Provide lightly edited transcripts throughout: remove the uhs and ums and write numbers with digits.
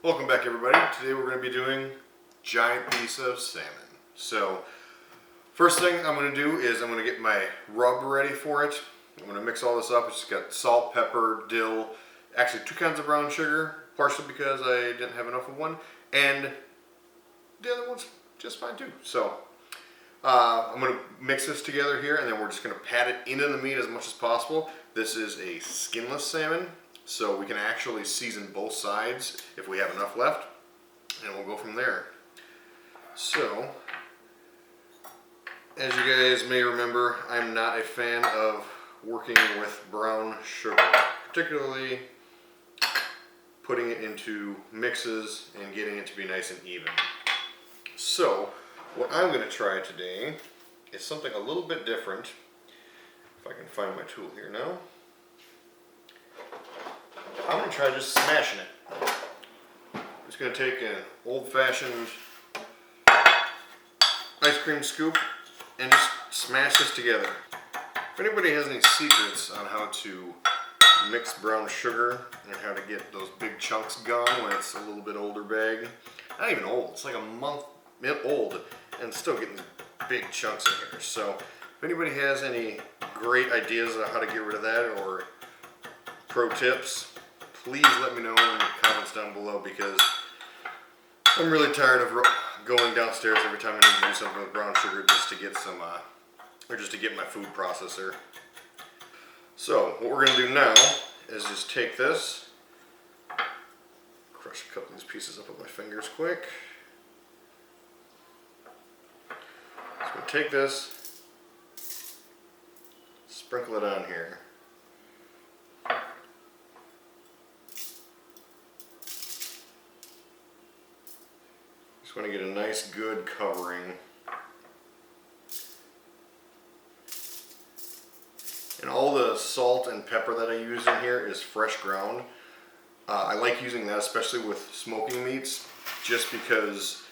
Welcome back, everybody. Today we're going to be doing giant piece of salmon. So first thing I'm going to do is I'm going to get my rub ready for it. I'm going to mix all this up. It's just got salt, pepper, dill, actually 2 kinds of brown sugar, partially because I didn't have enough of one, and the other one's just fine too. So I'm going to mix this together here, and then we're just going to pat it into the meat as much as possible. This is a skinless salmon, so we can actually season both sides if we have enough left, and we'll go from there. So, as you guys may remember, I'm not a fan of working with brown sugar, particularly putting it into mixes and getting it to be nice and even. So, what I'm going to try today is something a little bit different. If I can find my tool here now. I'm going to try just smashing it. I'm just going to take an old-fashioned ice cream scoop and just smash this together. If anybody has any secrets on how to mix brown sugar and how to get those big chunks gone when it's a little bit older bag, not even old, it's like a month old and still getting big chunks in here. So if anybody has any great ideas on how to get rid of that or pro tips, please let me know in the comments down below, because I'm really tired of going downstairs every time I need to do something with brown sugar just to get some, or just to get my food processor. So what we're going to do now is just take this, crush a couple of these pieces up with my fingers quick. So I'm going to take this, sprinkle it on here. Just want to get a nice good covering. And all the salt and pepper that I use in here is fresh ground. I like using that especially with smoking meats, just because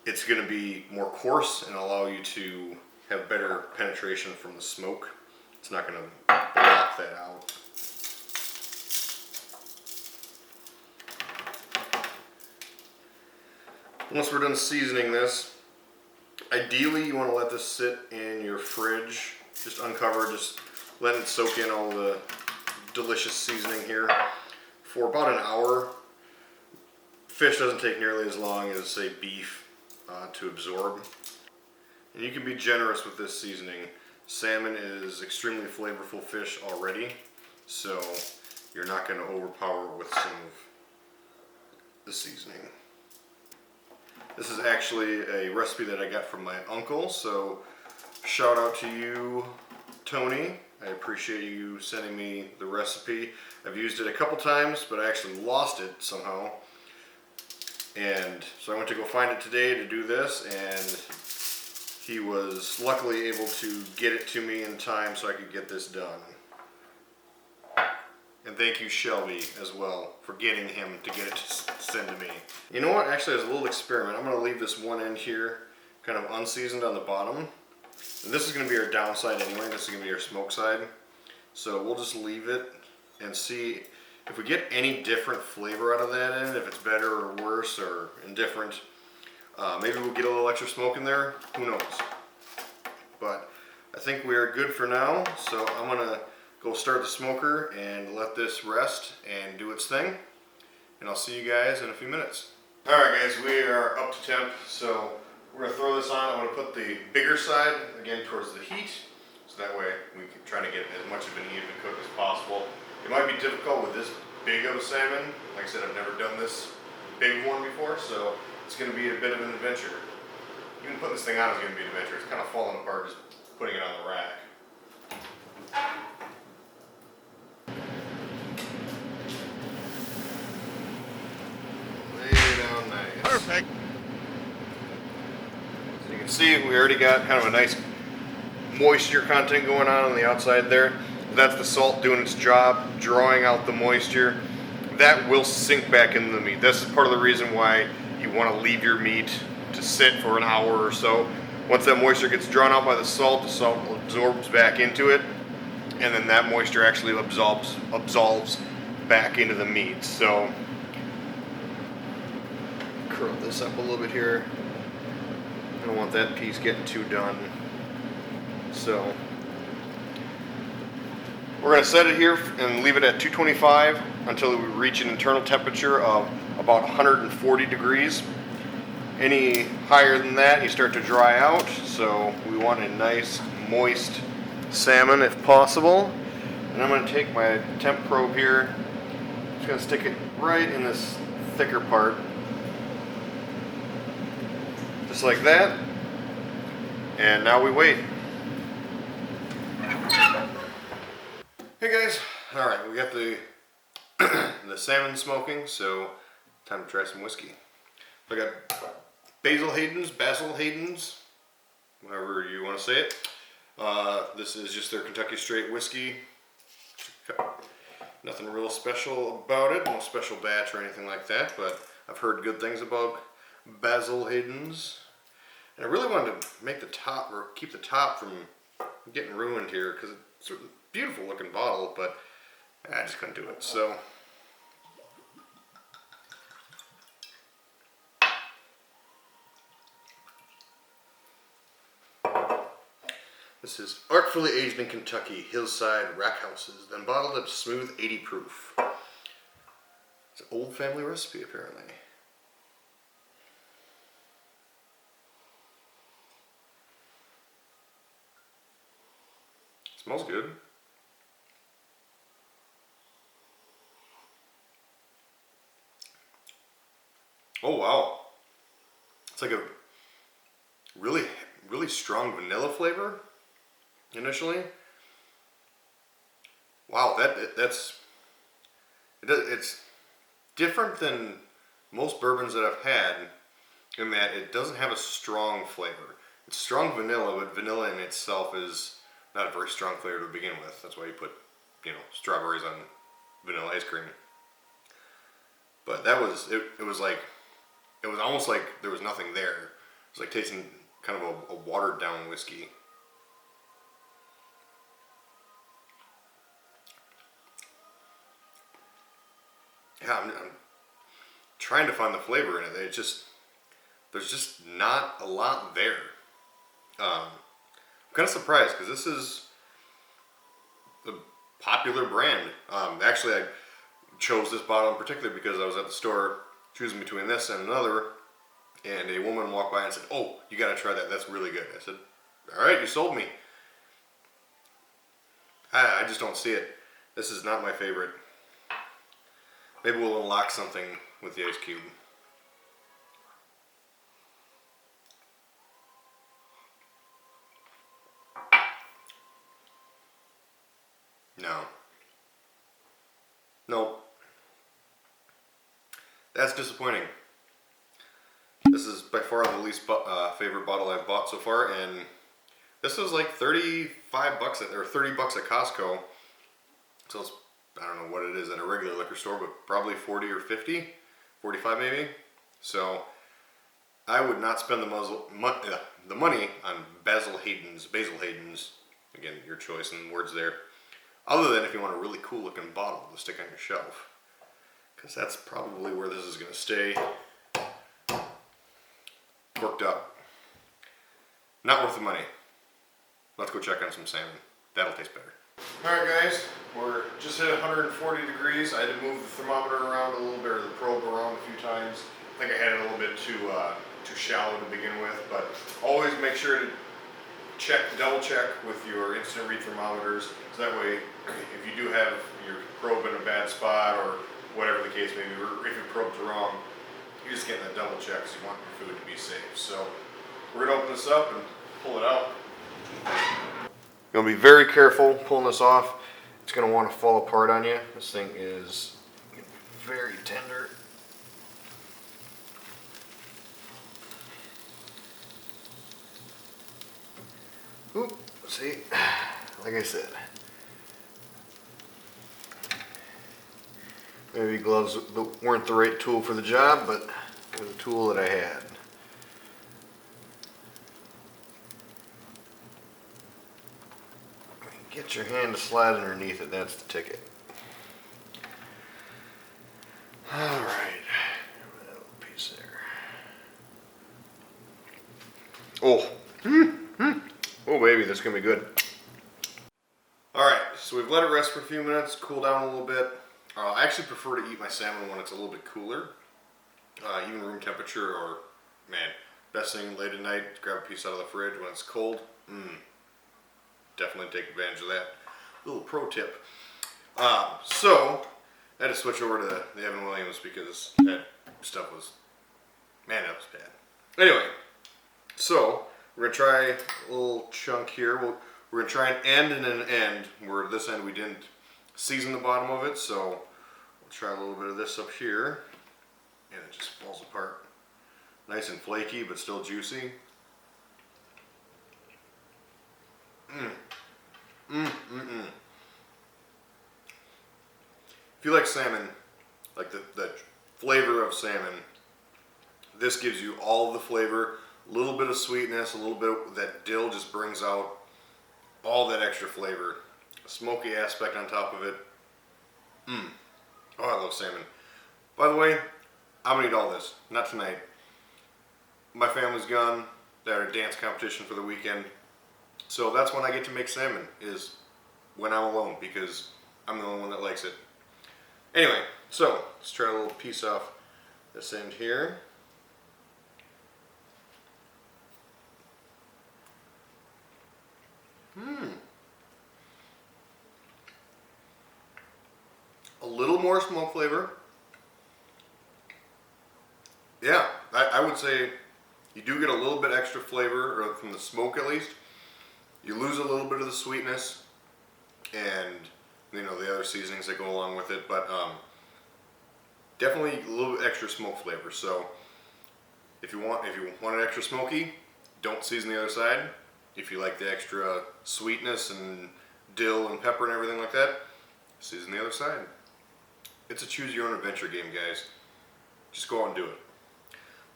it's going to be more coarse and allow you to have better penetration from the smoke. It's not going to block that out. Once we're done seasoning this, ideally you want to let this sit in your fridge, just uncover, just let it soak in all the delicious seasoning here for about an hour. Fish doesn't take nearly as long as, say, beef to absorb. And you can be generous with this seasoning. Salmon is extremely flavorful fish already, so you're not going to overpower it with some of the seasoning. This is actually a recipe that I got from my uncle, so shout out to you, Tony. I appreciate you sending me the recipe. I've used it a couple times, but I actually lost it somehow. And so I went to go find it today to do this, and he was luckily able to get it to me in time so I could get this done. And thank you, Shelby, as well, for getting him to get it to send to me. You know what? Actually, as a little experiment, I'm going to leave this one end here kind of unseasoned on the bottom. And this is going to be our downside anyway. This is going to be our smoke side. So we'll just leave it and see if we get any different flavor out of that end, if it's better or worse or indifferent. Maybe we'll get a little extra smoke in there. Who knows? But I think we are good for now. So I'm going to go start the smoker and let this rest and do its thing. And I'll see you guys in a few minutes. Alright guys, we are up to temp, so we're going to throw this on. I'm going to put the bigger side again towards the heat, so that way we can try to get as much of an even cook as possible. It might be difficult with this big of a salmon. Like I said, I've never done this big one before, so it's going to be a bit of an adventure. Even putting this thing on is going to be an adventure. It's kind of falling apart just putting it on the rack. Nice. Perfect. So you can see we already got kind of a nice moisture content going on the outside there. That's the salt doing its job, drawing out the moisture. That will sink back into the meat. This is part of the reason why you want to leave your meat to sit for an hour or so. Once that moisture gets drawn out by the salt absorbs back into it, and then that moisture actually absolves back into the meat. So curl this up a little bit here. I don't want that piece getting too done. So we're going to set it here and leave it at 225 until we reach an internal temperature of about 140 degrees. Any higher than that, you start to dry out. So we want a nice, moist salmon if possible. And I'm going to take my temp probe here. Just going to stick it right in this thicker part. Just like that. And now we wait. Hey guys, all right, we got the the salmon smoking, so time to try some whiskey. So I got Basil Hayden's, however you want to say it. This is just their Kentucky Straight whiskey. Nothing real special about it, no special batch or anything like that, but I've heard good things about Basil Hayden's. And I really wanted to make the top, or keep the top from getting ruined here, because it's a beautiful looking bottle, but I just couldn't do it. So this is artfully aged in Kentucky hillside rack houses, then bottled at smooth 80 proof. It's an old family recipe apparently. Smells good. Oh wow. It's like a really, really strong vanilla flavor initially. Wow, it's different than most bourbons that I've had in that it doesn't have a strong flavor. It's strong vanilla, but vanilla in itself is not a very strong flavor to begin with. That's why you put, strawberries on vanilla ice cream. But that was, it was almost like there was nothing there. It was like tasting kind of a watered down whiskey. Yeah, I'm trying to find the flavor in it. There's just not a lot there. I'm kind of surprised because this is a popular brand. Actually, I chose this bottle in particular because I was at the store choosing between this and another, and a woman walked by and said, "Oh, you got to try that. That's really good." I said, "All right, you sold me." I just don't see it. This is not my favorite. Maybe we'll unlock something with the ice cube. No. Nope. That's disappointing. This is by far the least favorite bottle I've bought so far, and this was like 35 bucks or 30 bucks at Costco. So it's, I don't know what it is at a regular liquor store, but probably 40 or 50, 45 maybe. So I would not spend the money on Basil Hayden's. Again, your choice in words there. Other than if you want a really cool looking bottle to stick on your shelf. Because that's probably where this is going to stay. Corked up. Not worth the money. Let's go check on some salmon. That'll taste better. Alright guys, we're just hit 140 degrees. I had to move the thermometer around a little bit, or the probe around a few times. I think I had it a little bit too shallow to begin with, but always make sure to double check with your instant read thermometers, so that way if you do have your probe in a bad spot or whatever the case may be, or if your probe's wrong, you're just getting that double check because you want your food to be safe. So we're going to open this up and pull it out. You're going to be very careful pulling this off. It's going to want to fall apart on you. This thing is very tender. Oop, see, like I said, maybe gloves weren't the right tool for the job, but it was a tool that I had. Get your hand to slide underneath it, that's the ticket. Alright, that little piece there. Oh. Oh baby, this is gonna be good. Alright, so we've let it rest for a few minutes, cool down a little bit. I actually prefer to eat my salmon when it's a little bit cooler. Even room temperature, or, man, best thing late at night, grab a piece out of the fridge when it's cold. Definitely take advantage of that. Little pro tip. So, I had to switch over to the Evan Williams because that stuff was, man, that was bad. Anyway, so we're gonna try a little chunk here. We're gonna try an end and an end, where this end we didn't season the bottom of it, so we'll try a little bit of this up here, and it just falls apart. Nice and flaky, but still juicy. If you like salmon, like the flavor of salmon, this gives you all of the flavor, a little bit of sweetness, a little bit of that dill just brings out all that extra flavor. A smoky aspect on top of it. Oh, I love salmon. By the way, I'm gonna eat all this. Not tonight. My family's gone. They're at a dance competition for the weekend. So that's when I get to make salmon, is when I'm alone, because I'm the only one that likes it. Anyway, so let's try a little piece off this end here. A little more smoke flavor. Yeah, I would say you do get a little bit extra flavor, or from the smoke at least. You lose a little bit of the sweetness and, you know, the other seasonings that go along with it, but definitely a little bit extra smoke flavor. So if you want it extra smoky, don't season the other side. If you like the extra sweetness and dill and pepper and everything like that, season the other side. It's a choose your own adventure game, guys. Just go out and do it.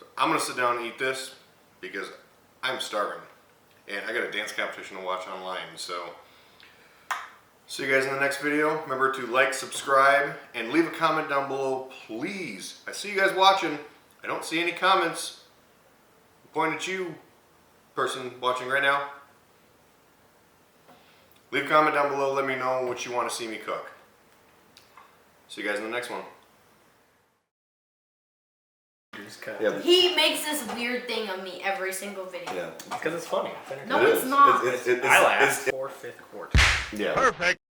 So I'm gonna sit down and eat this because I'm starving. And I got a dance competition to watch online, so see you guys in the next video. Remember to like, subscribe, and leave a comment down below, please. I see you guys watching. I don't see any comments. Point at you, person watching right now. Leave a comment down below. Let me know what you want to see me cook. See you guys in the next one. Yeah. He makes this weird thing of me every single video. Yeah. Because it's funny. No, it's not. I laugh. 4/5 quart. Yeah. Perfect.